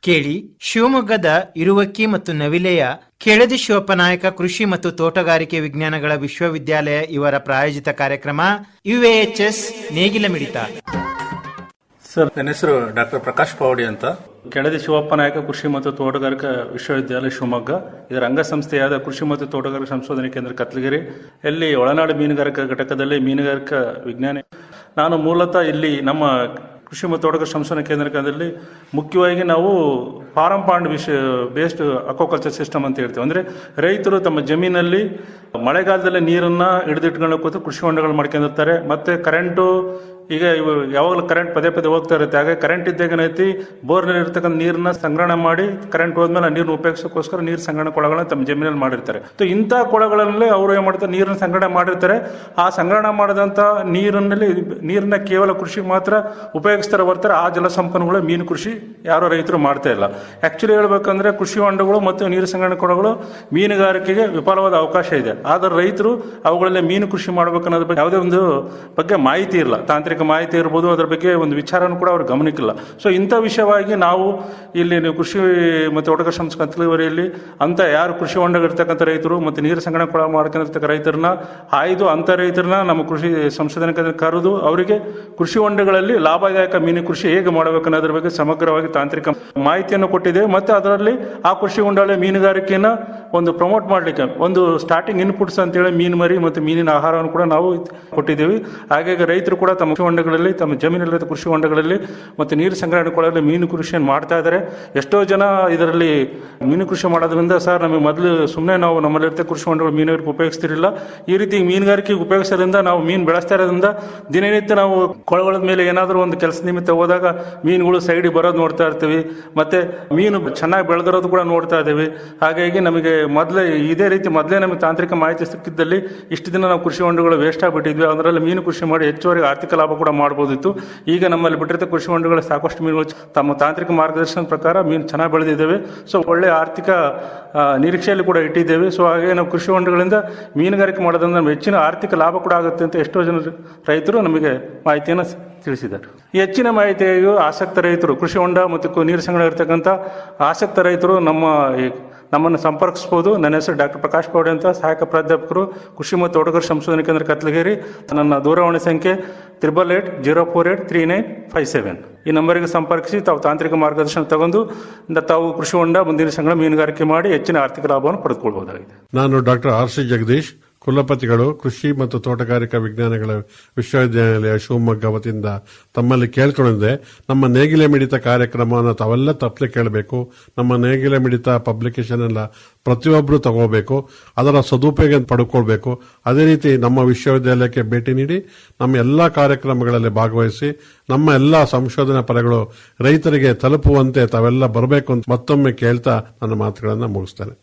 ಕೇಳಿ ಶಿವಮೊಗ್ಗದ ಇರುವಕ್ಕಿ ಮತ್ತು ನವಿಲೆಯ ಕೆಳದಿ ಶಿವಪ್ಪನಾಯಕ ಕೃಷಿ ಮತ್ತು ತೋಟಗಾರಿಕೆ ವಿಜ್ಞಾನಗಳ ವಿಶ್ವವಿದ್ಯಾಲಯ ಇವರ ಪ್ರಾಯೋಜಿತ ಕಾರ್ಯಕ್ರಮ UAHS ನೇಗಿಲ ಮಿಡಿತ. ಸರ್, ನನ್ನ ಹೆಸರು ಡಾಕ್ಟರ್ ಪ್ರಕಾಶ್ ಪಾವಡಿ ಅಂತ. ಕೆಳದಿ ಶಿವಪ್ಪನಾಯಕ ಕೃಷಿ ಮತ್ತು ತೋಟಗಾರಿಕಾ ವಿಶ್ವವಿದ್ಯಾಲಯ ಶಿವಮೊಗ್ಗ, ಇದರ ಅಂಗಸಂಸ್ಥೆಯಾದ ಕೃಷಿ ಮತ್ತು ತೋಟಗಾರಿಕಾ ಸಂಶೋಧನಾ ಕೇಂದ್ರ ಕತ್ಲಗಿರಿ, ಇಲ್ಲಿ ಒಳನಾಡು ಮೀನುಗಾರಿಕಾ ಘಟಕದಲ್ಲಿ ಮೀನುಗಾರಿಕಾ ವಿಜ್ಞಾನಿ. ನಾನು ಮೂಲತಃ ಇಲ್ಲಿ ನಮ್ಮ ಕೃಷಿ ಮತ್ತು ತೋಟಗಾರಿಕಾ ಸಂಶೋಧನಾ ಕೇಂದ್ರದಲ್ಲಿ ಮುಖ್ಯವಾಗಿ ನಾವು farm pond based aquaculture system ಅಂತ ಹೇಳ್ತೀವಿ. ಅಂದರೆ ರೈತರು ತಮ್ಮ ಜಮೀನಲ್ಲಿ ಮಳೆಗಾಲದಲ್ಲಿ ನೀರನ್ನು ಹಿಡಿದಿಟ್ಕೊಂಡು ಕೂತು ಕೃಷಿ ಹೊಂಡಗಳು ಮಾಡ್ಕೊಂಡಿರ್ತಾರೆ. ಮತ್ತು ಕರೆಂಟು ಈಗ ಯಾವಾಗಲೂ ಕರೆಂಟ್ ಪದೇ ಪದೇ ಹೋಗ್ತಾ ಇರುತ್ತೆ. ಹಾಗೆ ಕರೆಂಟ್ ಇದ್ದಾಗ ಏನೈತಿ, ಬೋರ್ನಲ್ಲಿ ಇರ್ತಕ್ಕಂಥ ನೀರನ್ನ ಸಂಗ್ರಹಣೆ ಮಾಡಿ ಕರೆಂಟ್ ಹೋದ್ಮೇಲೆ ನೀರನ್ನ ಉಪಯೋಗಿಸೋಕ್ಕೋಸ್ಕರ ನೀರು ಸಂಗ್ರಹಣೆ ಕೊಳಗಳನ್ನ ತಮ್ಮ ಜಮೀನಲ್ಲಿ ಮಾಡಿರ್ತಾರೆ. ಸೊ ಇಂಥ ಕೊಳಗಳಲ್ಲಿ ಅವರು ಏನು ಮಾಡ್ತಾರೆ, ನೀರನ್ನ ಸಂಗ್ರಹಣೆ ಮಾಡಿರ್ತಾರೆ. ಆ ಸಂಗ್ರಹಣೆ ಮಾಡಿದಂಥ ನೀರನ್ನ ಕೇವಲ ಕೃಷಿಗೆ ಮಾತ್ರ ಉಪಯೋಗಿಸ್ತಾರೆ ಬರ್ತಾರೆ. ಆ ಜಲಸಂಪನ್ಮೂಲ ಮೀನು ಕೃಷಿ ಯಾರೋ ರೈತರು ಮಾಡ್ತಾ ಇಲ್ಲ. ಆ್ಯಕ್ಚುಲಿ ಹೇಳ್ಬೇಕಂದ್ರೆ ಕೃಷಿ ಹೊಂಡಗಳು ಮತ್ತು ನೀರು ಸಂಗ್ರಹಣೆ ಕೊಳಗಳು ಮೀನುಗಾರಿಕೆಗೆ ವಿಫಲವಾದ ಅವಕಾಶ ಇದೆ. ಆದರೆ ರೈತರು ಅವುಗಳಲ್ಲಿ ಮೀನು ಕೃಷಿ ಮಾಡಬೇಕನ್ನೋದ್ರ ಬಗ್ಗೆ ಯಾವುದೇ ಒಂದು ಬಗ್ಗೆ ಮಾಹಿತಿ ಇರಲ್ಲ, ತಾಂತ್ರಿಕ ಮಾಹಿತಿ ಇರ್ಬೋದು, ಅದರ ಬಗ್ಗೆ ಒಂದು ವಿಚಾರನೂ ಕೂಡ ಅವ್ರು ಗಮನಿಕ್ಕಿಲ್ಲ. ಸೊ ಇಂಥ ವಿಷಯವಾಗಿ ನಾವು ಇಲ್ಲಿ ಕೃಷಿ ಮತ್ತು ತೋಟಗಾರಿಕಾ ಸಂಸ್ಥೆ ಕತ್ಲಗಿರಿಯಲ್ಲಿ ಅಂತ ಯಾರು ಕೃಷಿ ಹೊಂಡಗಳಿರ್ತಕ್ಕಂಥ ರೈತರು ಮತ್ತು ನೀರು ಸಂಗ್ರಹಣೆ ಕೊಳ ಮಾಡ್ಕೊಂಡಿರ್ತಕ್ಕ ರೈತರನ್ನ ಆಯ್ದು ಅಂಥ ರೈತರನ್ನ ನಮ್ಮ ಕೃಷಿ ಸಂಶೋಧನಾ ಕೇಂದ್ರ ಕರೆದು ಅವರಿಗೆ ಕೃಷಿ ಹೊಂಡಗಳಲ್ಲಿ ಲಾಭದಾಯಕ ಮೀನು ಕೃಷಿ ಹೇಗೆ ಮಾಡಬೇಕು ಅನ್ನೋದ್ರ ಬಗ್ಗೆ ಸಮಗ್ರವಾಗಿ ತಾಂತ್ರಿಕ ಮಾಹಿತಿಯನ್ನು ಕೊಟ್ಟಿದ್ದೇವೆ. ಮತ್ತು ಅದರಲ್ಲಿ ಆ ಕೃಷಿ ಹೊಂಡಗಳ ಮೀನುಗಾರಿಕೆಯನ್ನು ಒಂದು ಪ್ರಮೋಟ್ ಮಾಡಲಿಕ್ಕೆ ಒಂದು ಸ್ಟಾರ್ಟಿಂಗ್ ಇನ್ಪುಟ್ಸ್ ಅಂತೇಳಿ ಮೀನು ಮರಿ ಮತ್ತು ಮೀನಿನ ಆಹಾರವನ್ನು ಕೂಡ ನಾವು ಕೊಟ್ಟಿದ್ದೇವೆ. ಹಾಗಾಗಿ ರೈತರು ಕೂಡ ತಮ್ಮ ಕೃಷಿ ಹೊಂಡಗಳಲ್ಲಿ, ತಮ್ಮ ಜಮೀನಲ್ಲಿರುವ ಕೃಷಿ ಹೊಂಡಗಳಲ್ಲಿ ಮತ್ತು ನೀರು ಸಂಗ್ರಹಣೆ ಕೊಳಗಳಲ್ಲಿ ಮೀನು ಕೃಷಿಯನ್ನು ಮಾಡ್ತಾ ಇದ್ದಾರೆ. ಎಷ್ಟೋ ಜನ ಇದರಲ್ಲಿ ಮೀನು ಕೃಷಿ ಮಾಡೋದ್ರಿಂದ ಸರ್ ನಮಗೆ ಮೊದಲು ಸುಮ್ಮನೆ ನಾವು ನಮ್ಮಲ್ಲಿರ್ತ ಕೃಷಿ ಹೊಂಡಗಳು ಮೀನುಗಾರಿಕೆ ಉಪಯೋಗಿಸ್ತಿರಲಿಲ್ಲ, ಈ ರೀತಿ ಮೀನುಗಾರಿಕೆಗೆ ಉಪಯೋಗಿಸೋದ್ರಿಂದ ನಾವು ಮೀನು ಬೆಳೆಸ್ತಾ ಇರೋದ್ರಿಂದ ದಿನನಿತ್ಯ ನಾವು ಕೊಳಗಳ ಮೇಲೆ ಏನಾದರೂ ಒಂದು ಕೆಲಸ ನಿಮಿತ್ತ ಹೋದಾಗ ಮೀನುಗಳು ಸೈಡಿಗೆ ಬರೋದು ನೋಡ್ತಾ ಇರ್ತೀವಿ, ಮತ್ತು ಮೀನು ಚೆನ್ನಾಗಿ ಬೆಳೆದಿರೋದು ಕೂಡ ನೋಡ್ತಾ ಇದ್ದೀವಿ. ಹಾಗಾಗಿ ನಮಗೆ ಇದೇ ರೀತಿ ಮೊದಲೇ ನಮಗೆ ತಾಂತ್ರಿಕ ಮಾಹಿತಿ ಸಿಕ್ಕಿದ್ದಲ್ಲಿ ಇಷ್ಟು ದಿನ ನಾವು ಕೃಷಿ ಹೊಂಡಗಳು ವೇಸ್ಟ್ ಆಗಿಬಿಟ್ಟಿದ್ವಿ. ಅದರಲ್ಲಿ ಮೀನು ಕೃಷಿ ಮಾಡಿ ಹೆಚ್ಚುವರಿ ಆರ್ಥಿಕ ಲಾಭ ಕೂಡ ಮಾಡ್ಬೋದಿತ್ತು. ಈಗ ನಮ್ಮಲ್ಲಿ ಬಿಟ್ಟಿರುತ್ತೆ ಕೃಷಿ ಹೊಂಡಗಳು ಸಾಕಷ್ಟು ಮೀನುಗಳು ತಮ್ಮ ತಾಂತ್ರಿಕ ಮಾರ್ಗದರ್ಶನದ ಪ್ರಕಾರ ಮೀನು ಚೆನ್ನಾಗಿ ಬೆಳೆದಿದ್ದೇವೆ. ಸೊ ಒಳ್ಳೆ ಆರ್ಥಿಕ ನಿರೀಕ್ಷೆಯಲ್ಲಿ ಕೂಡ ಇಟ್ಟಿದ್ದೇವೆ. ಸೊ ಹಾಗೆ ನಾವು ಕೃಷಿ ಹೊಂಡಗಳಿಂದ ಮೀನುಗಾರಿಕೆ ಮಾಡೋದ್ರಿಂದ ನಮ್ಗೆ ಹೆಚ್ಚಿನ ಆರ್ಥಿಕ ಲಾಭ ಕೂಡ ಆಗುತ್ತೆ ಅಂತ ಎಷ್ಟೋ ಜನ ರೈತರು ನಮಗೆ ಮಾಹಿತಿಯನ್ನು ತಿಳಿಸಿದ್ದಾರೆ. ಈ ಹೆಚ್ಚಿನ ಮಾಹಿತಿಯು ಆಸಕ್ತ ರೈತರು, ಕೃಷಿ ಹೊಂಡ ಮತ್ತು ನೀರು ಸಂಗ್ರಹಣೆ ಇರತಕ್ಕಂಥ ಆಸಕ್ತ ರೈತರು ನಮ್ಮನ್ನು ಸಂಪರ್ಕಿಸ್ಬೋದು. ನನ್ನ ಹೆಸರು ಡಾಕ್ಟರ್ ಪ್ರಕಾಶ್ ಪಾವಡೆ ಅಂತ, ಸಹಾಯಕ ಪ್ರಾಧ್ಯಾಪಕರು, ಕೃಷಿ ಮತ್ತು ತೋಟಗಾರಿಕಾ ಸಂಶೋಧನಾ ಕೇಂದ್ರ ಕತ್ಲಗಿರಿ. ನನ್ನ ದೂರವಾಣಿ ಸಂಖ್ಯೆ 8880483957. ಈ ನಂಬರಿಗೆ ಸಂಪರ್ಕಿಸಿ ತಾವು ತಾಂತ್ರಿಕ ಮಾರ್ಗದರ್ಶನ ತಗೊಂಡು ತಾವು ಕೃಷಿ ಹೊಂಡ ಮುಂದಿನ ಸಂಗ್ರಹ ಮೀನುಗಾರಿಕೆ ಮಾಡಿ ಹೆಚ್ಚಿನ ಆರ್ಥಿಕ ಲಾಭವನ್ನು ಪಡೆದುಕೊಳ್ಳಬಹುದಾಗಿದೆ. ನಾನು ಡಾಕ್ಟರ್ RC ಜಗದೀಶ್, ಕುಲಪತಿಗಳು, ಕೃಷಿ ಮತ್ತು ತೋಟಗಾರಿಕಾ ವಿಜ್ಞಾನಗಳ ವಿಶ್ವವಿದ್ಯಾಲಯ ಶಿವಮೊಗ್ಗ ವತಿಯಿಂದ ತಮ್ಮಲ್ಲಿ ಕೇಳ್ಕೊಂಡಿದ್ದೆ, ನಮ್ಮ ನೇಗಿಲೆ ಮಿಡಿತ ಕಾರ್ಯಕ್ರಮವನ್ನು ತಾವೆಲ್ಲ ತಪ್ಪಲೆ ಕೇಳಬೇಕು. ನಮ್ಮ ನೇಗಿಲೆ ಮಿಡಿತ ಪಬ್ಲಿಕೇಶನ್ ಎಲ್ಲ ಪ್ರತಿಯೊಬ್ಬರು ತಗೋಬೇಕು, ಅದರ ಸದುಪಯೋಗ ಪಡ್ಕೊಳ್ಬೇಕು. ಅದೇ ರೀತಿ ನಮ್ಮ ವಿಶ್ವವಿದ್ಯಾಲಯಕ್ಕೆ ಭೇಟಿ ನೀಡಿ ನಮ್ಮ ಎಲ್ಲ ಕಾರ್ಯಕ್ರಮಗಳಲ್ಲಿ ಭಾಗವಹಿಸಿ ನಮ್ಮ ಎಲ್ಲ ಸಂಶೋಧನಾ ಫಲಗಳು ರೈತರಿಗೆ ತಲುಪುವಂತೆ ತಾವೆಲ್ಲ ಬರಬೇಕು ಅಂತ ಮತ್ತೊಮ್ಮೆ ಕೇಳ್ತಾ ನನ್ನ ಮಾತುಗಳನ್ನು ಮುಗಿಸ್ತೇನೆ.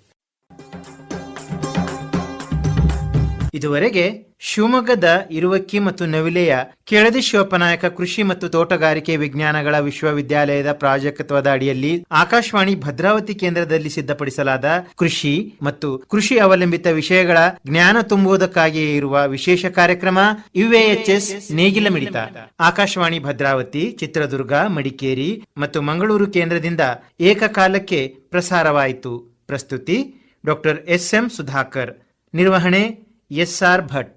ಇದುವರೆಗೆ ಶಿವಮೊಗ್ಗದ ಇರುವಕ್ಕಿ ಮತ್ತು ನವಿಲೆಯ ಕೆಳದಿ ಶಿವಪ್ಪನಾಯಕ ಕೃಷಿ ಮತ್ತು ತೋಟಗಾರಿಕೆ ವಿಜ್ಞಾನಗಳ ವಿಶ್ವವಿದ್ಯಾಲಯದ ಪ್ರಾಜೆಕ್ಟ್ವದ ಅಡಿಯಲ್ಲಿ ಆಕಾಶವಾಣಿ ಭದ್ರಾವತಿ ಕೇಂದ್ರದಲ್ಲಿ ಸಿದ್ಧಪಡಿಸಲಾದ ಕೃಷಿ ಮತ್ತು ಕೃಷಿ ಅವಲಂಬಿತ ವಿಷಯಗಳ ಜ್ಞಾನ ತುಂಬುವುದಕ್ಕಾಗಿಯೇ ಇರುವ ವಿಶೇಷ ಕಾರ್ಯಕ್ರಮ UAHS ನೇಗಿಲ ಮಿಡಿತ ಆಕಾಶವಾಣಿ ಭದ್ರಾವತಿ, ಚಿತ್ರದುರ್ಗ, ಮಡಿಕೇರಿ ಮತ್ತು ಮಂಗಳೂರು ಕೇಂದ್ರದಿಂದ ಏಕಕಾಲಕ್ಕೆ ಪ್ರಸಾರವಾಯಿತು. ಪ್ರಸ್ತುತಿ ಡಾಕ್ಟರ್ SM ಸುಧಾಕರ್, ನಿರ್ವಹಣೆ SR ಭಟ್.